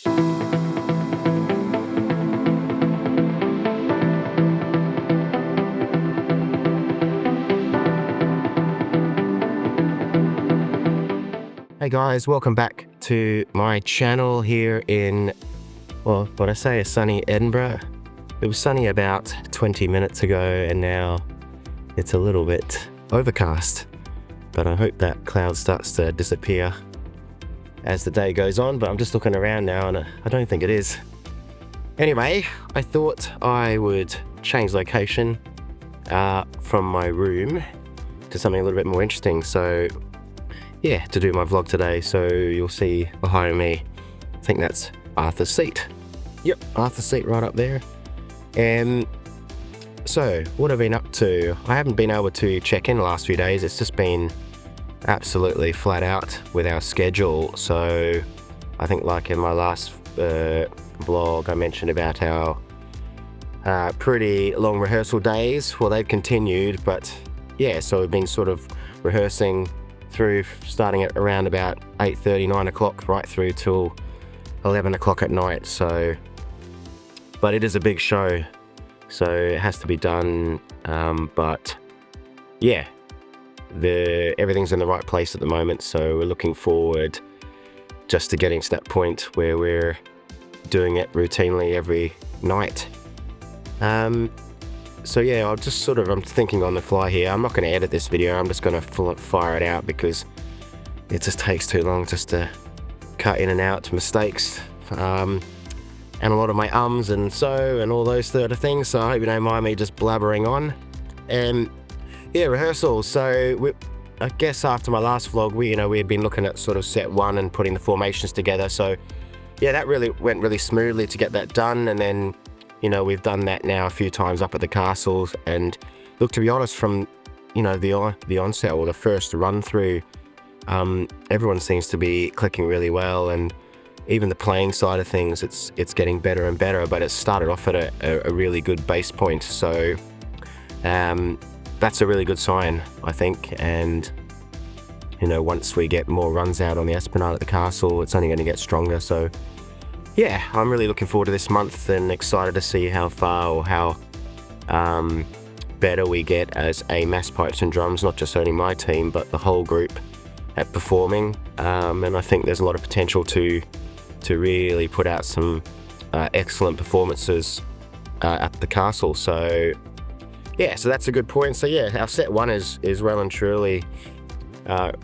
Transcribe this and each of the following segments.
Hey guys, welcome back to my channel here in, well, what I say is sunny Edinburgh. It was sunny about 20 minutes ago and now it's a little bit overcast, but I hope that cloud starts to disappear as the day goes on, but I'm just looking around now and I don't think it is. Anyway, I thought I would change location from my room to something a little bit more interesting. So yeah, to do my vlog today. So you'll see behind me, I think that's Arthur's seat. Yep, Arthur's seat right up there. And so what have I been up to? I haven't been able to check in the last few days. It's just been absolutely flat out with our schedule. So I think like in my last vlog, I mentioned about our pretty long rehearsal days. Well, they've continued, but yeah, so we've been sort of rehearsing through starting at around about 8:30, 9 o'clock, right through till 11 o'clock at night. So, but it is a big show, so it has to be done. But yeah, everything's in the right place at the moment. So we're looking forward just to getting to that point where we're doing it routinely every night. So yeah, I'm thinking on the fly here. I'm not going to edit this video. I'm just going to fire it out because it just takes too long just to cut in and out mistakes. And a lot of my ums and so and all those sort of things. So I hope you don't mind me just blabbering on. And yeah, rehearsals. So I guess after my last vlog, we had been looking at sort of set one and putting the formations together. So yeah, that really went really smoothly to get that done. And then we've done that now a few times up at the castles, and look, to be honest, from the onset or the first run through, everyone seems to be clicking really well, and even the playing side of things, it's getting better and better. But it started off at a really good base point, so that's a really good sign, I think. And once we get more runs out on the Esplanade at the castle, it's only going to get stronger. So yeah, I'm really looking forward to this month and excited to see how far or how better we get as a mass pipes and drums, not just only my team, but the whole group at performing. And I think there's a lot of potential to really put out some excellent performances at the castle. So yeah, so that's a good point. So yeah, our set one is well and truly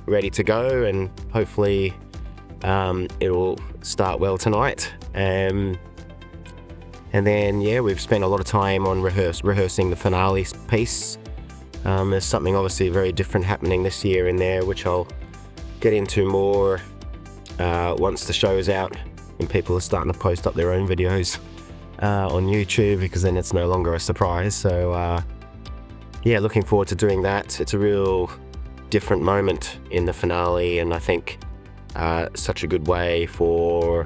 ready to go, and hopefully it will start well tonight. And then yeah, we've spent a lot of time on rehearsing the finale piece. There's something obviously very different happening this year in there, which I'll get into more once the show's out and people are starting to post up their own videos on YouTube, because then it's no longer a surprise. So yeah, looking forward to doing that. It's a real different moment in the finale, and I think such a good way for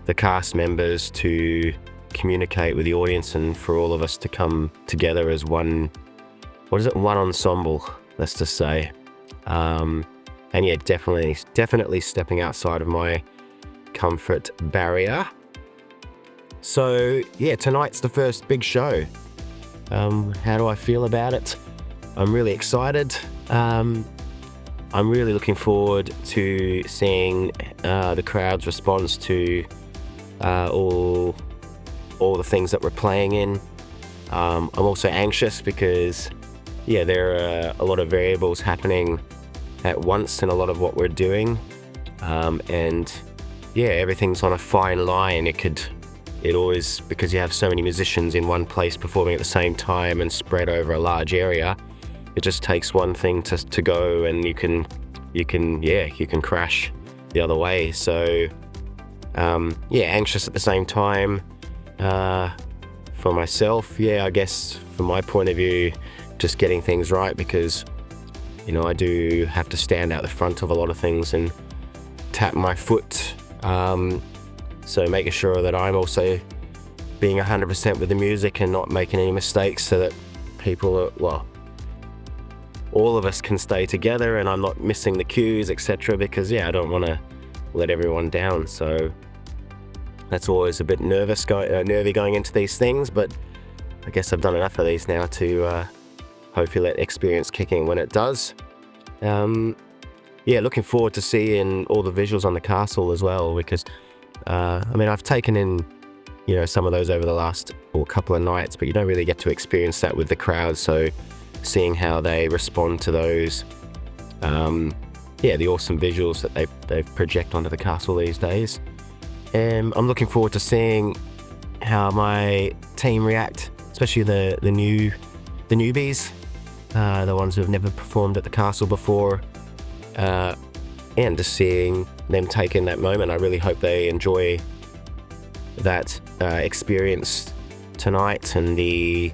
the cast members to communicate with the audience and for all of us to come together as one ensemble, let's just say. And yeah, definitely stepping outside of my comfort barrier. So yeah, tonight's the first big show. How do I feel about it? I'm really excited. I'm really looking forward to seeing the crowd's response to all the things that we're playing in. I'm also anxious because yeah, there are a lot of variables happening at once in a lot of what we're doing, and yeah, everything's on a fine line. It always, because you have so many musicians in one place performing at the same time and spread over a large area, it just takes one thing to go, and you can crash the other way. So yeah, anxious at the same time. For myself, yeah, I guess from my point of view, just getting things right, because I do have to stand out the front of a lot of things and tap my foot. So making sure that I'm also being 100% with the music and not making any mistakes, so that all of us can stay together and I'm not missing the cues, etc. Because yeah, I don't want to let everyone down. So That's always a bit nervy going into these things, but I guess I've done enough of these now to hopefully let experience kick in when it does. Yeah, looking forward to seeing all the visuals on the castle as well, because I mean, I've taken in, you know, some of those over the last couple of nights, but you don't really get to experience that with the crowd. So seeing how they respond to those, yeah, the awesome visuals that they project onto the castle these days. I'm looking forward to seeing how my team react, especially the newbies, the ones who have never performed at the castle before, and just seeing them take in that moment. I really hope they enjoy that experience tonight, and the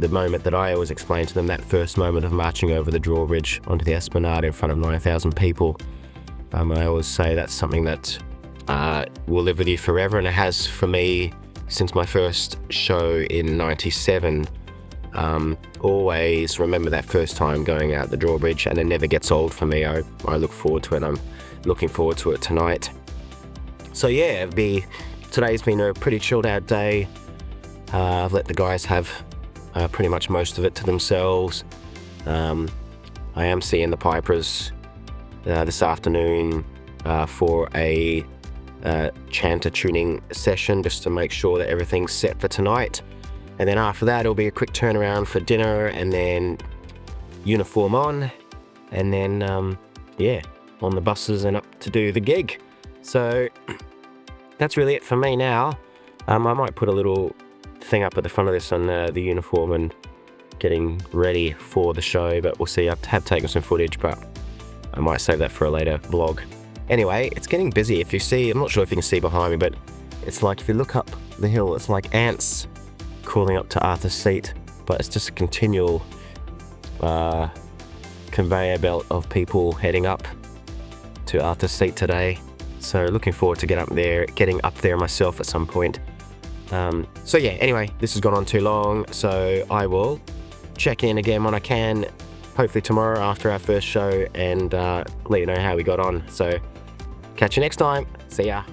moment that I always explain to them, that first moment of marching over the drawbridge onto the esplanade in front of 9,000 people. I always say that's something that will live with you forever, and it has for me since my first show in '97. Always remember that first time going out the drawbridge, and it never gets old for me. I look forward to it. I'm looking forward to it tonight. So yeah, today's been a pretty chilled out day. I've let the guys have pretty much most of it to themselves. I am seeing the pipers this afternoon for a chanter tuning session, just to make sure that everything's set for tonight. And then after that, it'll be a quick turnaround for dinner, and then uniform on, and then yeah, on the buses and up to do the gig. So that's really it for me now. I might put a little thing up at the front of this on the uniform and getting ready for the show, but we'll see. I have taken some footage, but I might save that for a later vlog. Anyway, it's getting busy. If you see, I'm not sure if you can see behind me, but it's like if you look up the hill, it's like ants crawling up to Arthur's Seat, but it's just a continual conveyor belt of people heading up to Arthur's Seat today. So looking forward to getting up there myself at some point. So yeah, anyway, this has gone on too long, so I will check in again when I can, hopefully tomorrow after our first show, and let you know how we got on. So catch you next time. See ya.